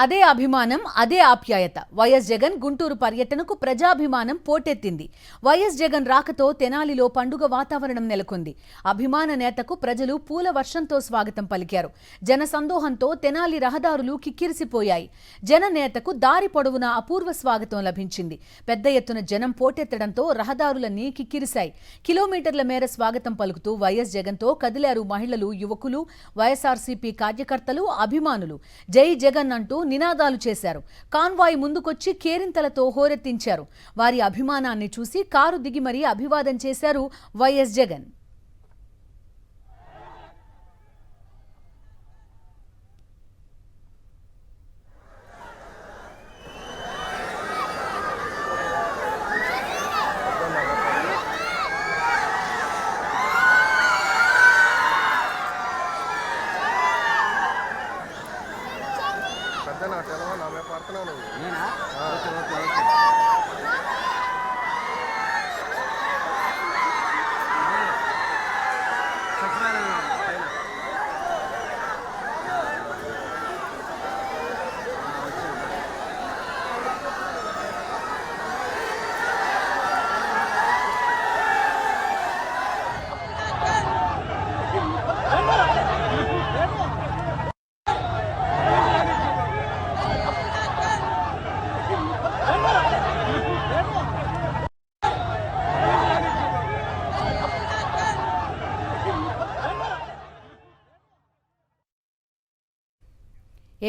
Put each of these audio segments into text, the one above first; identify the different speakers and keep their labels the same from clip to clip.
Speaker 1: అదే అభిమానం అదే ఆప్యాయత. వైఎస్ జగన్ గుంటూరు పర్యటనకు ప్రజాభిమానం పోటెత్తింది. వైఎస్ జగన్ రాకతో తెనాలిలో పండుగ వాతావరణం నెలకొంది. అభిమాన నేతకు ప్రజలు పూల వర్షంతో స్వాగతం పలికారు. జన సందోహంతో తెనాలి రహదారులు కిక్కిరిసిపోయాయి. జన నేతకు దారి పొడవునా అపూర్వ స్వాగతం లభించింది. పెద్ద ఎత్తున జనం పోటెత్తడంతో రహదారులన్నీ కిక్కిరిశాయి. కిలోమీటర్ల మేర స్వాగతం పలుకుతూ వైఎస్ జగన్తో కదిలారు మహిళలు, యువకులు, వైఎస్ఆర్సీపీ కార్యకర్తలు, అభిమానులు. జై జగన్ అంటూ నినాదాలు చేశారు. కాన్వాయ్ ముందుకొచ్చి కేరింతలతో హోరెత్తించారు. వారి అభిమానాన్ని చూసి కారు దిగి మరీ అభివాదం చేశారు వైఎస్ జగన్.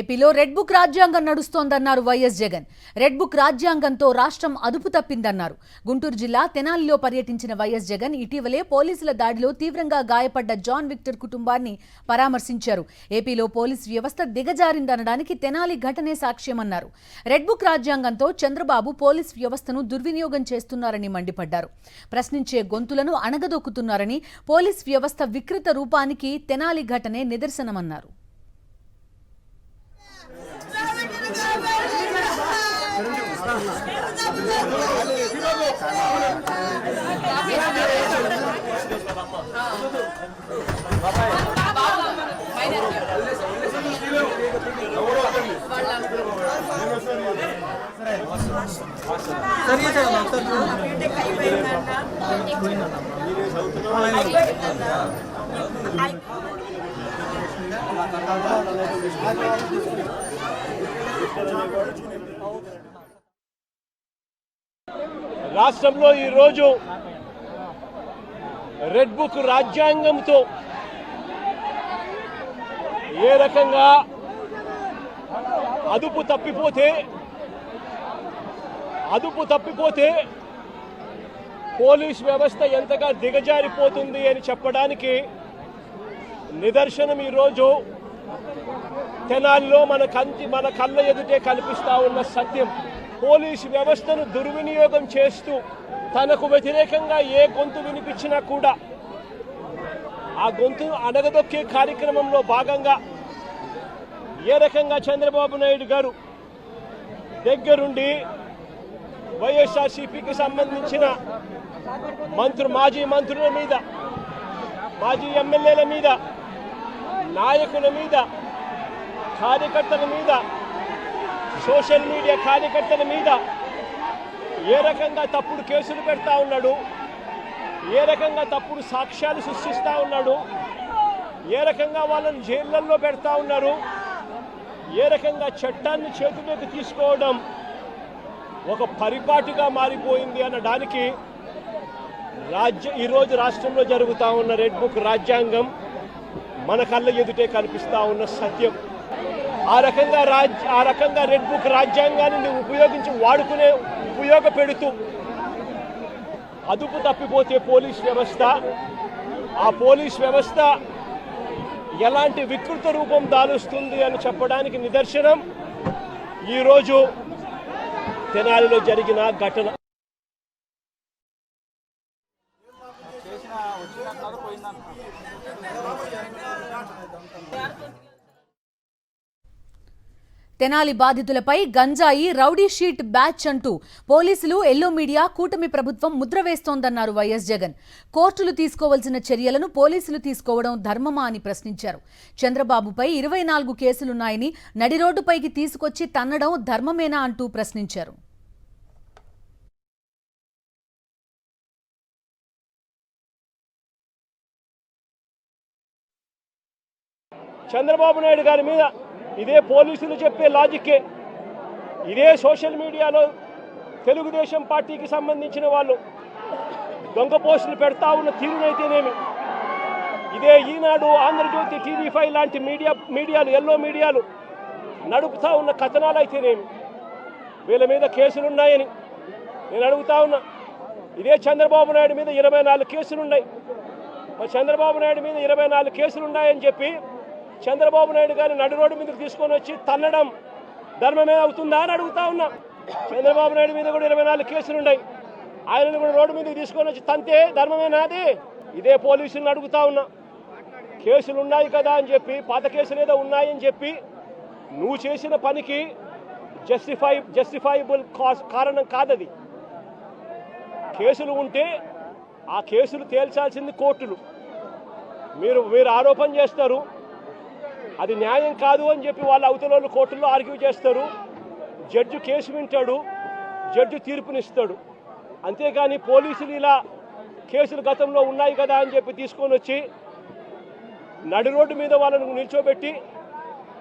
Speaker 1: ఏపీలో రెడ్ బుక్ రాజ్యాంగం నడుస్తోందన్నారు వైఎస్ జగన్. రెడ్ బుక్ రాజ్యాంగంతో రాష్ట్రం అదుపు తప్పిందన్నారు. గుంటూరు జిల్లా తెనాలిలో పర్యటించిన వైఎస్ జగన్ ఇటీవలే పోలీసుల దాడిలో తీవ్రంగా గాయపడ్డ జాన్ విక్టర్ కుటుంబాన్ని పరామర్శించారు. ఏపీలో పోలీసు వ్యవస్థ దిగజారిందనడానికి తెనాలి ఘటనే సాక్ష్యమన్నారు. రెడ్ బుక్ రాజ్యాంగంతో చంద్రబాబు పోలీసు వ్యవస్థను దుర్వినియోగం చేస్తున్నారని మండిపడ్డారు. ప్రశ్నించే గొంతులను అణగదొక్కుతున్నారని, పోలీసు వ్యవస్థ వికృత రూపానికి తెనాలి ఘటనే నిదర్శనమన్నారు.
Speaker 2: రాష్ట్రంలో ఈరోజు రెడ్ బుక్ రాజ్యాంగంతో ఏ రకంగా అదుపు తప్పిపోతే పోలీస్ వ్యవస్థ ఎంతగా దిగజారిపోతుంది అని చెప్పడానికి నిదర్శనం ఈరోజు తెనాలిలో మన కళ్ళ ఎదుటే కనిపిస్తా ఉన్న సత్యం. పోలీసు వ్యవస్థను దుర్వినియోగం చేస్తూ తనకు వ్యతిరేకంగా ఏ గొంతు వినిపించినా కూడా ఆ గొంతును అణగదొక్కే కార్యక్రమంలో భాగంగా ఏ రకంగా చంద్రబాబు నాయుడు గారు దగ్గరుండి వైఎస్ఆర్సీపీకి సంబంధించిన మాజీ మంత్రుల మీద, మాజీ ఎమ్మెల్యేల మీద, నాయకుల మీద, కార్యకర్తల మీద, సోషల్ మీడియా కార్యకర్తల మీద ఏ రకంగా తప్పుడు కేసులు పెడతా ఉన్నాడు, ఏ రకంగా తప్పుడు సాక్ష్యాలు సృష్టిస్తూ ఉన్నాడు, ఏ రకంగా వాళ్ళని జైళ్లలో పెడతా ఉన్నారు, ఏ రకంగా చట్టాన్ని చేతిలోకి తీసుకోవడం ఒక పరిపాటిగా మారిపోయింది అనడానికి ఈరోజు రాష్ట్రంలో జరుగుతూ ఉన్న రెడ్ బుక్ రాజ్యాంగం మన కళ్ళ ఎదుటే కనిపిస్తూ ఉన్న సత్యం. ఆ రకంగా రెడ్ బుక్ రాజ్యాంగాన్ని ఉపయోగపెడుతూ అదుపు తప్పిపోతే పోలీస్ వ్యవస్థ, ఆ పోలీస్ వ్యవస్థ ఎలాంటి వికృత రూపం దాలుస్తుంది అని చెప్పడానికి నిదర్శనం ఈరోజు తెనాలిలో జరిగిన ఘటన.
Speaker 1: తెనాలి బాధితులపై గంజాయి రౌడీ షీట్ బ్యాచ్ అంటూ పోలీసులు ఎల్లో మీడియా కూటమి ప్రభుత్వం ముద్ర వేస్తోందన్నారు వైఎస్ జగన్. కోర్టులు తీసుకోవాల్సిన చర్యలను పోలీసులు తీసుకోవడం ధర్మమా అని ప్రశ్నించారు. చంద్రబాబుపై 24 కేసులున్నాయని నడి రోడ్డుపైకి తీసుకొచ్చి తన్నడం ధర్మమేనా అంటూ ప్రశ్నించారు.
Speaker 2: చంద్రబాబు నాయుడు గారి మీద ఇదే పోలీసులు చెప్పే లాజిక్కే, ఇదే సోషల్ మీడియాలో తెలుగుదేశం పార్టీకి సంబంధించిన వాళ్ళు దొంగ పోస్టులు పెడతా ఉన్న తీరునైతేనేమి, ఇదే ఈనాడు, ఆంధ్రజ్యోతి, టీవీ5 లాంటి మీడియాలు ఎల్లో మీడియాలు నడుపుతా ఉన్న కథనాలు అయితేనేమి, వీళ్ళ మీద కేసులున్నాయని నేను అడుగుతా ఉన్నా. ఇదే చంద్రబాబు నాయుడు మీద 24 కేసులున్నాయి. మరి చంద్రబాబు నాయుడు మీద 24 కేసులున్నాయని చెప్పి చంద్రబాబు నాయుడు గారిని నడి రోడ్డు మీదకి తీసుకొని వచ్చి తన్నడం ధర్మమే అవుతుందా అని అడుగుతా ఉన్నా. చంద్రబాబు నాయుడు మీద కూడా 24 కేసులున్నాయి. ఆయనను కూడా రోడ్డు మీదకి తీసుకొని వచ్చి తంతే ధర్మమేనా అది? ఇదే పోలీసులను అడుగుతా ఉన్నా. కేసులు ఉన్నాయి కదా అని చెప్పి, పాత కేసులు ఏదో ఉన్నాయని చెప్పి నువ్వు చేసిన పనికి జస్టిఫైబుల్ కారణం కాదది. కేసులు ఉంటే ఆ కేసులు తేల్చాల్సింది కోర్టులు. మీరు ఆరోపణ చేస్తారు, అది న్యాయం కాదు అని చెప్పి వాళ్ళ అవతల కోర్టుల్లో ఆర్గ్యూ చేస్తారు. జడ్జి కేసు వింటాడు, జడ్జి తీర్పునిస్తాడు. అంతేగాని పోలీసులు ఇలా కేసులు గతంలో ఉన్నాయి కదా అని చెప్పి తీసుకొని వచ్చి నడి రోడ్డు మీద వాళ్ళను నిల్చోబెట్టి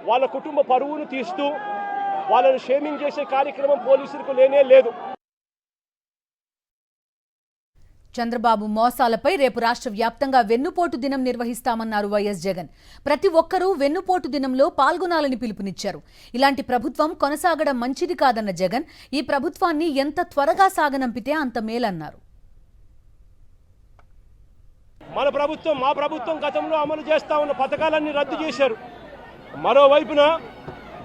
Speaker 2: వాళ్ళ కుటుంబ పరువును తీస్తూ వాళ్ళను షేమింగ్ చేసే కార్యక్రమం పోలీసులకు లేనే లేదు.
Speaker 1: చంద్రబాబు మోసాలపై రేపు రాష్ట్ర వ్యాప్తంగా వెన్నుపోటు దినం నిర్వహిస్తామన్నారు వైఎస్ జగన్. ప్రతి ఒక్కరూ వెన్నుపోటు దినంలో పాల్గొనాలని పిలుపునిచ్చారు. ఇలాంటి ప్రభుత్వం కొనసాగడం మంచిది కాదన్న జగన్, ఈ ప్రభుత్వాన్ని ఎంత త్వరగా సాగనంపితే అంత మేలన్నారు.
Speaker 2: మా ప్రభుత్వం గతంలో అమలు చేస్తా ఉన్న పథకాలన్నీ రద్దు చేశారు. మరోవైపున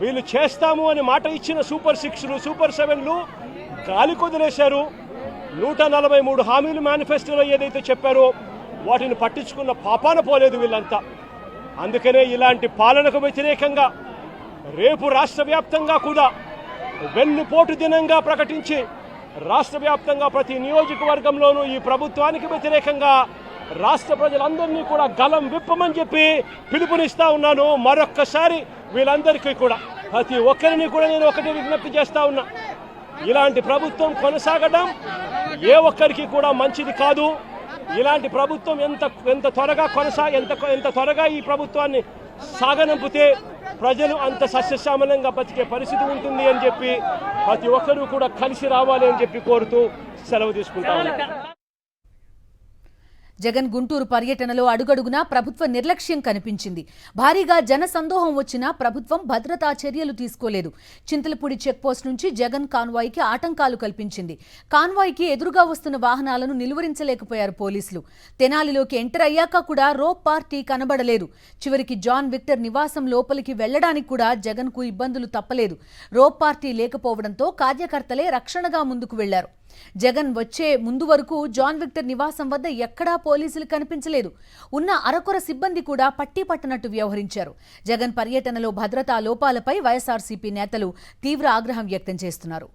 Speaker 2: వీళ్ళు చేస్తాము అని మాట ఇచ్చిన సూపర్ 6లు, సూపర్ 7లు గాలి కొదిలేశారు. 143 హామీలు మేనిఫెస్టోలో ఏదైతే చెప్పారో వాటిని పట్టించుకున్న పాపాన పోలేదు వీళ్ళంతా. అందుకనే ఇలాంటి పాలనకు వ్యతిరేకంగా రేపు రాష్ట్ర వ్యాప్తంగా కూడా వెన్నుపోటు దినంగా ప్రకటించి రాష్ట్ర వ్యాప్తంగా ప్రతి నియోజకవర్గంలోనూ ఈ ప్రభుత్వానికి వ్యతిరేకంగా రాష్ట్ర ప్రజలందరినీ కూడా గలం విప్పమని చెప్పి పిలుపునిస్తా ఉన్నాను. మరొక్కసారి వీళ్ళందరికీ కూడా, ప్రతి ఒక్కరిని కూడా నేను ఒకటే విజ్ఞప్తి చేస్తా ఉన్నా. ఇలాంటి ప్రభుత్వం కొనసాగడం ఏ ఒక్కరికి కూడా మంచిది కాదు. ఇలాంటి ప్రభుత్వం ఎంత త్వరగా ఈ ప్రభుత్వాన్ని సాగనంపితే ప్రజలు అంత సస్యశ్యామలంగా బతికే పరిస్థితి ఉంటుంది అని చెప్పి ప్రతి ఒక్కరూ కూడా కలిసి రావాలి అని చెప్పి కోరుతూ సెలవు తీసుకుంటాను.
Speaker 1: జగన్ గుంటూరు పర్యటనలో అడుగడుగునా ప్రభుత్వ నిర్లక్ష్యం కనిపించింది. భారీగా జన సందోహం వచ్చినా ప్రభుత్వం భద్రతా చర్యలు తీసుకోలేదు. చింతలపూడి చెక్పోస్ట్ నుంచి జగన్ కాన్వాయ్కి ఆటంకాలు కల్పించింది. కాన్వాయ్కి ఎదురుగా వస్తున్న వాహనాలను నిలువరించలేకపోయారు పోలీసులు. తెనాలిలోకి ఎంటర్ అయ్యాక కూడా రోప్ పార్టీ కనబడలేదు. చివరికి జాన్ విక్టర్ నివాసం లోపలికి వెళ్లడానికి కూడా జగన్కు ఇబ్బందులు తప్పలేదు. రోప్ పార్టీ లేకపోవడంతో కార్యకర్తలే రక్షణగా ముందుకు వెళ్లారు. జగన్ వచ్చే ముందు వరకు జాన్ విక్టర్ నివాసం వద్ద ఎక్కడా పోలీసులు కనిపించలేదు. ఉన్న అరకొర సిబ్బంది కూడా పట్టీ పట్టనట్టు వ్యవహరించారు. జగన్ పర్యటనలో భద్రతా లోపాలపై వైఎస్ఆర్సీపీ నేతలు తీవ్ర ఆగ్రహం వ్యక్తం చేస్తున్నారు.